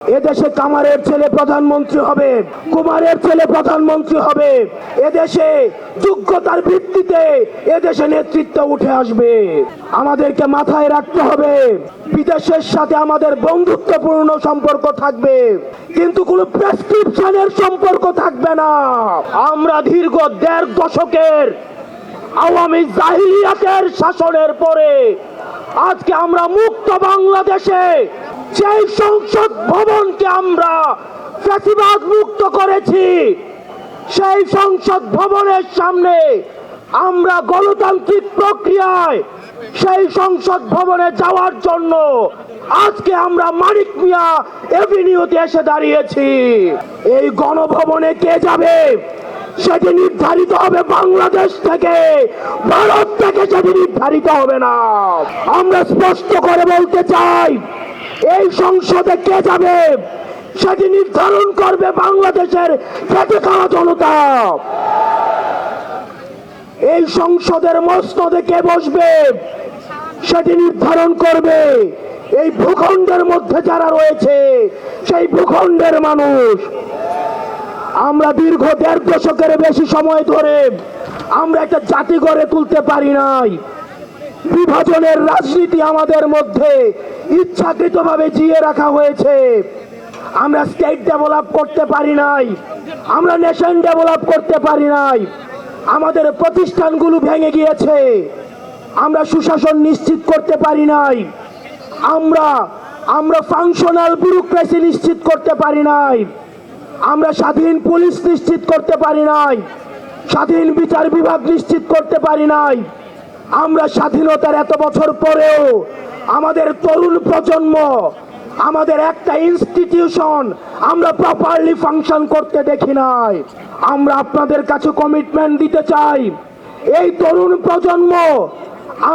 এদেশে কামারের ছেলে প্রধানমন্ত্রী হবে, কুমারের ছেলে প্রধানমন্ত্রী হবে। এদেশে যোগ্যতার ভিত্তিতে এদেশে নেতৃত্ব উঠে আসবে। আমাদেরকে মাথায় রাখতে হবে, বিদেশের সাথে আমাদের বন্ধুত্বপূর্ণ সম্পর্ক থাকবে, কিন্তু কোনো প্রেসক্রিপশনের সম্পর্ক থাকবে না। আমরা দীর্ঘ ১.৫ দশকের আওয়ামী জাহিলিয়াতের শাসনের পরে আজকে আমরা মুক্ত বাংলাদেশে সেই সংসদ ভবনকে আমরা ফ্যাসিবাদ মুক্ত করেছি, সেই সংসদ ভবনের সামনে আমরা গণতান্ত্রিক প্রক্রিয়ায় সেই সংসদ ভবনে যাওয়ার জন্য আজকে আমরা মানিক মিয়া এভিনিউতে এসে দাঁড়িয়েছি। এই গণভবনে কে যাবে সেটি নির্ধারিত হবে বাংলাদেশ থেকে, ভারত থেকে সেটি নির্ধারিত হবে না। আমরা স্পষ্ট করে বলতে চাই, এই সংসদে কে যাবে সেটি নির্ধারণ করবে বাংলাদেশের খেটে খাওয়া জনতা। এই সংসদের মসনদে কে বসবে সেটি নির্ধারণ করবে এই ভূখণ্ডের মধ্যে যারা রয়েছে সেই ভূখণ্ডের মানুষ। আমরা দীর্ঘ ১.৫ দশকের বেশি সময় ধরে আমরা একটা জাতি গড়ে তুলতে পারি নাই। বিভাজনের রাজনীতি আমাদের মধ্যে ইচ্ছাকৃতভাবে জিয়ে রাখা হয়েছে। আমরা স্টেট ডেভেলপ করতে পারি নাই, আমরা নেশন ডেভেলপ করতে পারি নাই। আমাদের প্রতিষ্ঠানগুলো ভেঙে গিয়েছে, আমরা সুশাসন নিশ্চিত করতে পারি নাই, আমরা ফাংশনাল ব্যুরোক্রেসি নিশ্চিত করতে পারি নাই, আমরা স্বাধীন পুলিশ নিশ্চিত করতে পারি নাই, স্বাধীন বিচার বিভাগ নিশ্চিত করতে পারি নাই। আমরা স্বাধীনতার এত বছর পরেও আমাদের তরুণ প্রজন্ম, আমাদের একটা ইনস্টিটিউশন আমরা প্রপারলি ফাংশন করতে দেখি নাই। আমরা আপনাদের কাছে কমিটমেন্ট দিতে চাই, এই তরুণ প্রজন্ম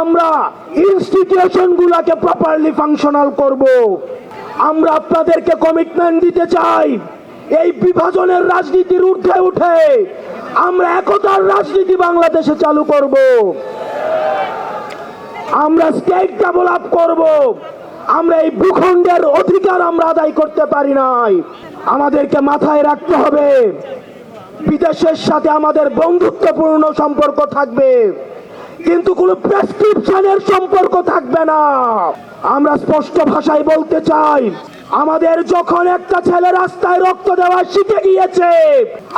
আমরা ইনস্টিটিউশন গুলাকে প্রপারলি ফাংশনাল করব। আমরা আপনাদেরকে কমিটমেন্ট দিতে চাই, এই বিভাজনের রাজনীতির ঊর্ধ্বে উঠে আমরা একতার রাজনীতি বাংলাদেশে চালু করব। আমরা স্টেট ডেভেলপ করব। আমরা এই ভূখণ্ডের অধিকার আমরা আদায় করতে পারি নাই। আমাদেরকে মাথায় রাখতে হবে, বিদেশের সাথে আমাদের বন্ধুত্বপূর্ণ সম্পর্ক থাকবে, কিন্তু কোনো প্রেসক্রিপশনের সম্পর্ক থাকবে না। আমরা স্পষ্ট ভাষায় বলতে চাই, আমাদের যখন একটা ছেলে রাস্তায় রক্ত দেওয়া শিখে গিয়েছে,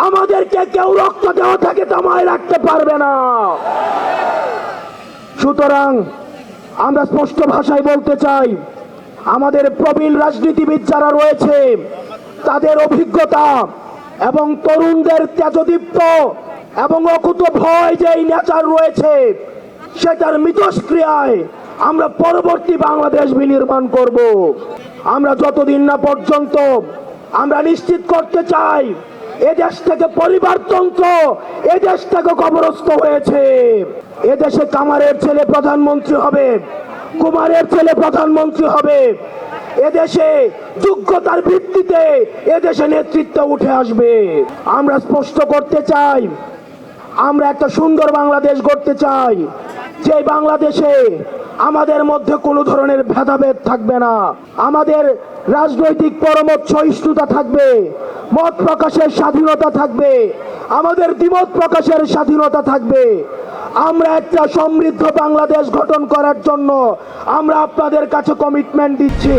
আমাদেরকে কেউ রক্ত দেওয়া থেকে থামায় রাখতে পারবে না। সুতরাং আমরা স্পষ্ট ভাষায় বলতে চাই, আমাদের প্রবীণ রাজনীতিবিদ যারা রয়েছে তাদের অভিজ্ঞতা এবং তরুণদের তেজদীপ্ত এবং অকুত ভয় যে নেচার রয়েছে সেটার মিথস্ক্রিয়ায় আমরা পরবর্তী বাংলাদেশ বিনির্মাণ করব। আমরা যতদিন না পর্যন্ত আমরা নিশ্চিত করতে চাই এদেশ থেকে পরিবারতন্ত্র এদেশ থেকে কবরস্থ হয়েছে, এদেশে কামারের ছেলে প্রধানমন্ত্রী হবে, কুমারের ছেলে প্রধানমন্ত্রী হবে। এদেশে যোগ্যতার ভিত্তিতে এদেশে নেতৃত্ব উঠে আসবে। আমরা স্পষ্ট করতে চাই, আমরা একটা সুন্দর বাংলাদেশ গড়তে চাই, যে বাংলাদেশে আমাদের মধ্যে কোনো ধরনের ভেদাভেদ থাকবে না, আমাদের রাজনৈতিক পরমত সহিষ্ণুতা থাকবে, মত প্রকাশের স্বাধীনতা থাকবে, আমাদের দ্বিমত প্রকাশের স্বাধীনতা থাকবে। আমরা একটা সমৃদ্ধ বাংলাদেশ গঠন করার জন্য আমরা আপনাদের কাছে কমিটমেন্ট দিচ্ছি।